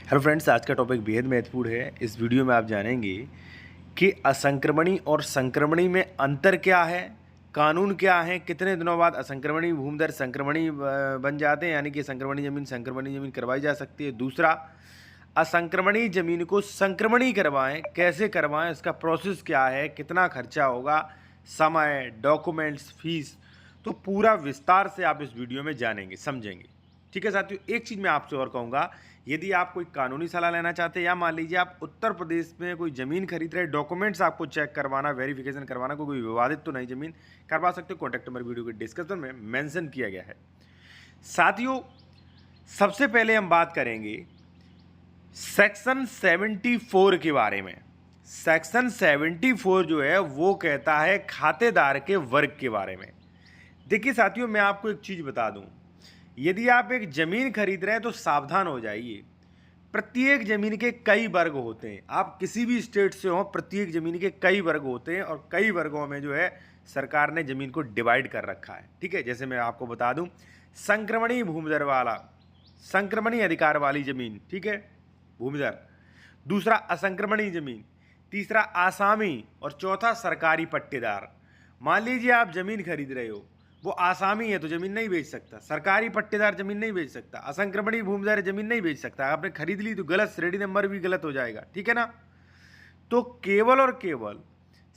Hello friends, आज का topic बेहद महत्वपूर्ण है। इस वीडियो में आप जानेंगे कि असंक्रमणी और संक्रमणी में अंतर क्या है, कानून क्या है, कितने दिनों बाद असंक्रमणी भूमिधर संक्रमणी बन जाते हैं, यानी कि संक्रमणी ज़मीन करवाई जा सकती है। दूसरा, असंक्रमणी ज़मीन को संक्रमणी करवाएं, कैसे करवाएं, इसका प्रोसेस क्या है, कितना खर्चा होगा, समय, डॉक्यूमेंट्स, फीस, तो पूरा विस्तार से आप इस वीडियो में जानेंगे, समझेंगे। ठीक है साथियों, एक चीज़ मैं आपसे और कहूँगा, यदि आप कोई कानूनी सलाह लेना चाहते हैं या मान लीजिए आप उत्तर प्रदेश में कोई ज़मीन खरीद रहे, डॉक्यूमेंट्स आपको चेक करवाना, वेरिफिकेशन करवाना, कोई विवादित तो नहीं ज़मीन, करवा सकते हो। कॉन्टैक्ट नंबर वीडियो के डिस्क्रिप्शन में मेंशन किया गया है। साथियों, सबसे पहले हम बात करेंगे सेक्शन 74 के बारे में। सेक्शन 74 जो है वो कहता है खातेदार के वर्ग के बारे में। देखिए साथियों, मैं आपको एक चीज़ बता दूं, यदि आप एक ज़मीन खरीद रहे हैं तो सावधान हो जाइए। प्रत्येक ज़मीन के कई वर्ग होते हैं। आप किसी भी स्टेट से हो, प्रत्येक ज़मीन के कई वर्ग होते हैं और कई वर्गों में जो है सरकार ने ज़मीन को डिवाइड कर रखा है। ठीक है, जैसे मैं आपको बता दूं, संक्रमणी भूमिधर वाला, संक्रमणी अधिकार वाली ज़मीन, ठीक है, भूमिधर। दूसरा असंक्रमणी ज़मीन, तीसरा आसामी और चौथा सरकारी पट्टेदार। मान लीजिए आप ज़मीन खरीद रहे हो, वो आसामी है तो ज़मीन नहीं बेच सकता, सरकारी पट्टेदार ज़मीन नहीं बेच सकता, असंक्रमणी भूमिधर ज़मीन नहीं बेच सकता। आपने खरीद ली तो गलत, श्रेणी नंबर भी गलत हो जाएगा। ठीक है ना। तो केवल और केवल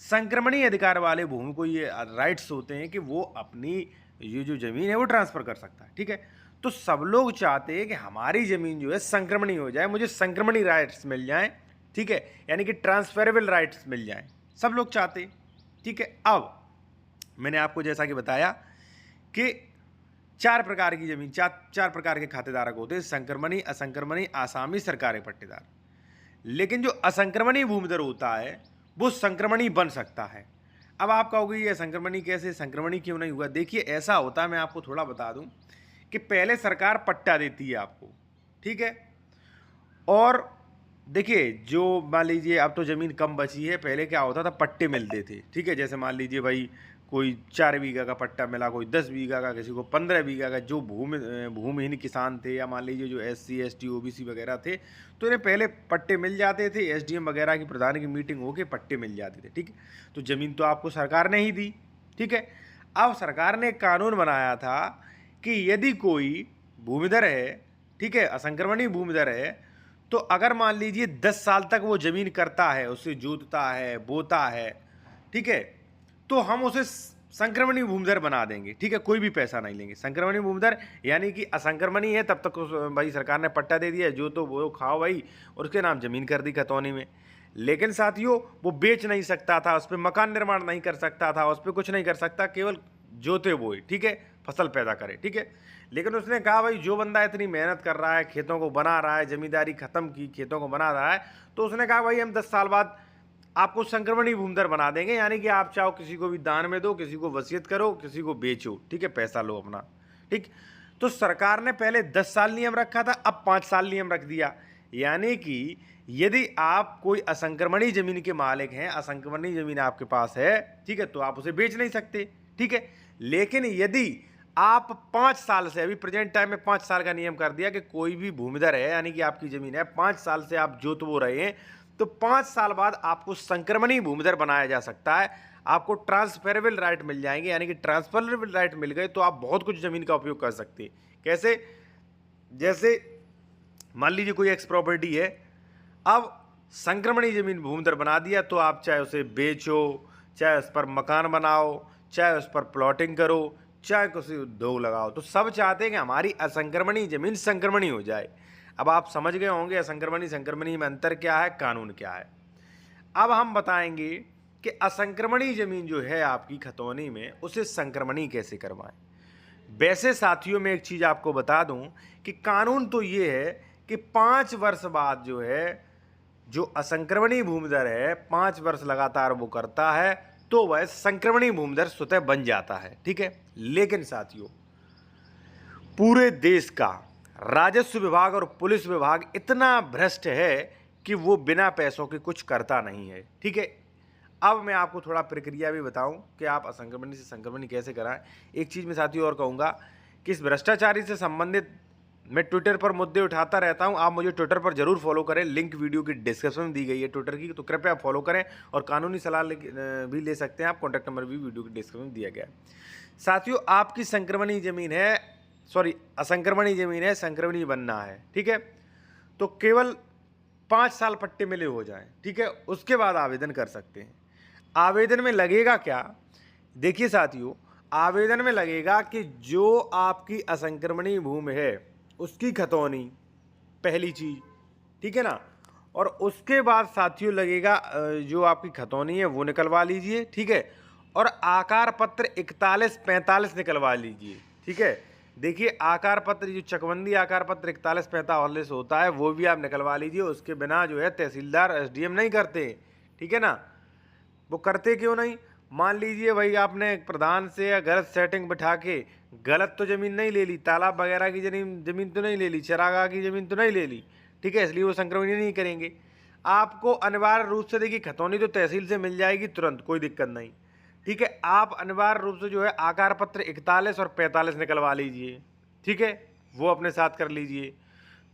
संक्रमणी अधिकार वाले भूमि को ये राइट्स होते हैं कि वो अपनी ये जो ज़मीन है वो ट्रांसफ़र कर सकता है। ठीक है, तो सब लोग चाहते हैं कि हमारी ज़मीन जो है संक्रमणी हो जाए, मुझे संक्रमणी राइट्स मिल जाएं। ठीक है, यानी कि ट्रांसफरेबल राइट्स मिल जाएं, सब लोग चाहते हैं। ठीक है, अब मैंने आपको जैसा कि बताया कि चार प्रकार की ज़मीन, चार प्रकार के खातेदारक होते हैं, संक्रमणी, असंक्रमणी, आसामी, सरकारी पट्टेदार। लेकिन जो असंक्रमणी भूमिधर होता है वो संक्रमणी बन सकता है। अब आप कहोगे ये संक्रमणी कैसे, संक्रमणी क्यों नहीं हुआ? देखिए, ऐसा होता है, मैं आपको थोड़ा बता दूं कि पहले सरकार पट्टा देती है आपको, ठीक है, और देखिए जो मान लीजिए अब तो ज़मीन कम बची है, पहले क्या होता था, पट्टे मिलते थे। ठीक है, जैसे मान लीजिए भाई कोई 4 बीघा का पट्टा मिला, कोई 10 बीघा का, किसी को 15 बीघा का। जो भूमिहीन किसान थे या मान लीजिए जो SC ST OBC वगैरह थे, तो इन्हें पहले पट्टे मिल जाते थे। SDM वगैरह की प्रधान की मीटिंग होकर पट्टे मिल जाते थे। ठीक है, तो ज़मीन तो आपको सरकार ने ही दी। ठीक है, अब सरकार ने एक कानून बनाया था कि यदि कोई भूमिधर है, ठीक है, असंक्रमणी भूमिधर है, तो अगर मान लीजिए 10 साल तक वो ज़मीन करता है, उसे जोतता है, बोता है, ठीक है, तो हम उसे संक्रमणी भूमिधर बना देंगे। ठीक है, कोई भी पैसा नहीं लेंगे। संक्रमणी भूमिधर यानी कि असंक्रमणी है तब तक भाई सरकार ने पट्टा दे दिया, जो तो वो खाओ भाई, और उसके नाम ज़मीन कर दी खतौनी में। लेकिन साथियों, वो बेच नहीं सकता था, उस पर मकान निर्माण नहीं कर सकता था, उस पर कुछ नहीं कर सकता, केवल जोते बोए, ठीक है, फसल पैदा करे। ठीक है, लेकिन उसने कहा भाई जो बंदा इतनी मेहनत कर रहा है, खेतों को बना रहा है, जमींदारी खत्म की, खेतों को बना रहा है, तो उसने कहा भाई हम 10 साल बाद आपको संक्रमणी भूमिधर बना देंगे, यानी कि आप चाहो किसी को भी दान में दो, किसी को वसीयत करो, किसी को बेचो, ठीक है, पैसा लो अपना। ठीक, तो सरकार ने पहले 10 साल नियम रखा था, अब 5 साल नियम रख दिया। यानी कि यदि आप कोई असंक्रमणी जमीन के मालिक हैं, असंक्रमणी जमीन आपके पास है, ठीक है, तो आप उसे बेच नहीं सकते। ठीक है, लेकिन यदि आप 5 साल से, अभी प्रेजेंट टाइम में 5 साल का नियम कर दिया कि कोई भी भूमिधर है, यानी कि आपकी जमीन है, 5 साल से आप जोत बो रहे हैं, तो 5 साल बाद आपको संक्रमणी भूमिधर बनाया जा सकता है। आपको ट्रांसफरेबल राइट मिल जाएंगे, यानी कि ट्रांसफरेबल राइट मिल गए तो आप बहुत कुछ जमीन का उपयोग कर सकते हैं। कैसे? जैसे मान लीजिए कोई एक्स प्रॉपर्टी है, अब संक्रमणी जमीन भूमिधर बना दिया, तो आप चाहे उसे बेचो, चाहे उस पर मकान बनाओ, चाहे उस पर प्लॉटिंग करो, चाहे किसी उद्योग लगाओ, तो सब चाहते हैं कि हमारी असंक्रमणी जमीन संक्रमणी हो जाए। अब आप समझ गए होंगे असंक्रमणी संक्रमणी में अंतर क्या है, कानून क्या है। अब हम बताएंगे कि असंक्रमणी जमीन जो है आपकी खतौनी में, उसे संक्रमणी कैसे करवाएं। वैसे साथियों, में एक चीज़ आपको बता दूं कि कानून तो ये है कि 5 वर्ष बाद जो है, जो असंक्रमणी भूमिधर है, 5 वर्ष लगातार वो करता है, तो वह संक्रमणी भूमिधर स्वतः बन जाता है। ठीक है, लेकिन साथियों, पूरे देश का राजस्व विभाग और पुलिस विभाग इतना भ्रष्ट है कि वो बिना पैसों के कुछ करता नहीं है। ठीक है, अब मैं आपको थोड़ा प्रक्रिया भी बताऊं कि आप असंक्रमणी से संक्रमणी कैसे कराएं। एक चीज़ मैं साथियों और कहूँगा कि इस भ्रष्टाचारी से संबंधित मैं ट्विटर पर मुद्दे उठाता रहता हूं, आप मुझे ट्विटर पर जरूर फॉलो करें, लिंक वीडियो की डिस्क्रिप्शन में दी गई है ट्विटर की, तो कृपया फॉलो करें। और कानूनी सलाह भी ले सकते हैं आप, कॉन्टैक्ट नंबर भी वीडियो की डिस्क्रिप्शन में दिया गया है। साथियों, आपकी संक्रमणीय जमीन है, सॉरी असंक्रमणीय जमीन है, संक्रमणीय बनना है, ठीक है, तो केवल 5 साल पट्टे मिले हो जाएं, ठीक है, उसके बाद आवेदन कर सकते हैं। आवेदन में लगेगा क्या, देखिए साथियों, आवेदन में लगेगा कि जो आपकी असंक्रमणीय भूमि है उसकी खतौनी, पहली चीज, ठीक है ना, और उसके बाद साथियों लगेगा जो आपकी खतौनी है वो निकलवा लीजिए, ठीक है, और आकार पत्र 41-45 निकलवा लीजिए, ठीक है। देखिए आकार पत्र, जो चकबंदी आकार पत्र 41-45 होता है वो भी आप निकलवा लीजिए, उसके बिना जो है तहसीलदार एसडीएम नहीं करते, ठीक है ना। वो करते क्यों नहीं, मान लीजिए भाई आपने प्रधान से या गलत सेटिंग बिठा के गलत तो ज़मीन नहीं ले ली, तालाब वगैरह की ज़मीन तो नहीं ले ली, चरागाह की ज़मीन तो नहीं ले ली, ठीक है, इसलिए वो संक्रमण नहीं करेंगे। आपको अनिवार्य रूप से, देखिए खतौनी तो तहसील से मिल जाएगी तुरंत, कोई दिक्कत नहीं, ठीक है। आप अनिवार्य रूप से जो है आकार पत्र 41 और 45 निकलवा लीजिए, ठीक है, वो अपने साथ कर लीजिए।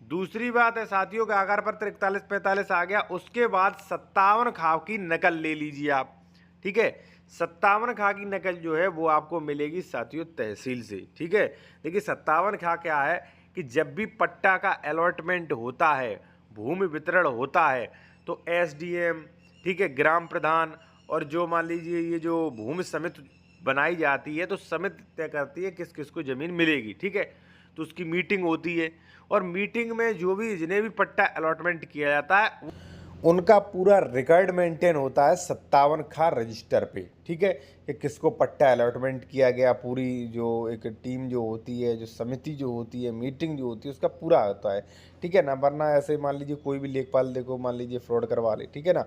दूसरी बात है साथियों का आकार पत्र 41-45 आ गया, उसके बाद 57 खाव की नकल ले लीजिए आप, ठीक है। 57 खा की नकल जो है वो आपको मिलेगी साथियों तहसील से, ठीक है। देखिए 57 खा क्या है कि जब भी पट्टा का अलॉटमेंट होता है, भूमि वितरण होता है, तो एसडीएम, ठीक है, ग्राम प्रधान, और जो मान लीजिए ये जो भूमि समिति बनाई जाती है, तो समिति तय करती है किस किस को ज़मीन मिलेगी, ठीक है, तो उसकी मीटिंग होती है, और मीटिंग में जो भी जिन्हें भी पट्टा अलॉटमेंट किया जाता है उनका पूरा रिकॉर्ड मेंटेन होता है 57 खा रजिस्टर पे, ठीक है, कि किसको पट्टा अलॉटमेंट किया गया, पूरी जो एक टीम जो होती है, जो समिति जो होती है, मीटिंग जो होती है, उसका पूरा होता है, ठीक है ना। वरना ऐसे मान लीजिए कोई भी लेखपाल देखो मान लीजिए फ्रॉड करवा ले, ठीक है ना।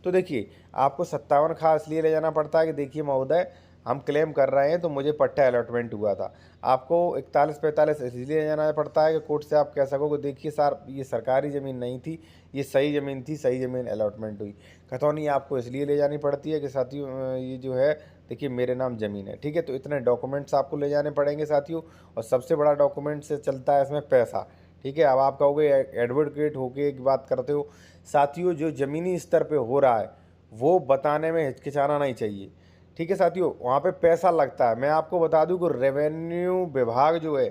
तो देखिए आपको 57 खा इसलिए ले जाना पड़ता है कि देखिए महोदय हम क्लेम कर रहे हैं तो मुझे पट्टा अलॉटमेंट हुआ था। आपको 41-45 इसलिए जाना पड़ता है कि कोर्ट से आप कह सको कि देखिए सर ये सरकारी ज़मीन नहीं थी, ये सही ज़मीन थी, सही ज़मीन अलॉटमेंट हुई। खतौनी आपको इसलिए ले जानी पड़ती है कि साथियों ये जो है देखिए मेरे नाम ज़मीन है, ठीक है, तो इतने डॉक्यूमेंट्स आपको ले जाने पड़ेंगे साथियों। और सबसे बड़ा डॉक्यूमेंट से चलता है इसमें पैसा, ठीक है। अब आप कहोगे एडवोकेट होके एक बात करते हो, साथियों जो ज़मीनी स्तर पर हो रहा है वो बताने में हिचकिचाना नहीं चाहिए, ठीक है साथियों, वहाँ पे पैसा लगता है। मैं आपको बता दूं कि रेवेन्यू विभाग जो है,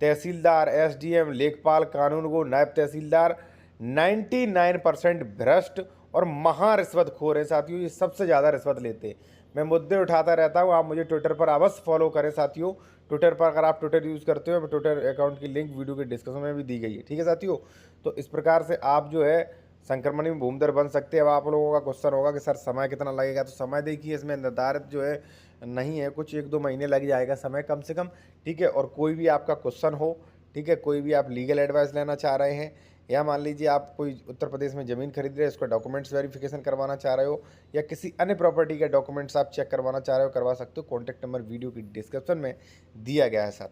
तहसीलदार, एसडीएम, लेखपाल, कानूनगो, नायब तहसीलदार 99% भ्रष्ट और महा रिश्वतखोर है साथियों, ये सबसे ज़्यादा रिश्वत लेते हैं। मैं मुद्दे उठाता रहता हूँ, आप मुझे ट्विटर पर अवश्य फॉलो करें साथियों। ट्विटर पर अगर आप ट्विटर यूज़ करते हो, ट्विटर अकाउंट की लिंक वीडियो के डिस्क्रिप्शन में भी दी गई है, ठीक है साथियों। तो इस प्रकार से आप जो है संक्रमण में भूमिदर बन सकते हैं। अब आप लोगों का क्वेश्चन होगा कि सर समय कितना लगेगा, तो समय देखिए इसमें निर्धारित जो है नहीं है, कुछ 1-2 महीने लग जाएगा समय कम से कम, ठीक है। और कोई भी आपका क्वेश्चन हो, ठीक है, कोई भी आप लीगल एडवाइस लेना चाह रहे हैं, या मान लीजिए आप कोई उत्तर प्रदेश में ज़मीन खरीद रहे हैं, इसका डॉक्यूमेंट्स वेरिफिकेशन करवाना चाह रहे हो, या किसी अन्य प्रॉपर्टी के डॉक्यूमेंट्स आप चेक करवाना चाह रहे हो, करवा सकते हो। कॉन्टैक्ट नंबर वीडियो की डिस्क्रिप्शन में दिया गया है साथ।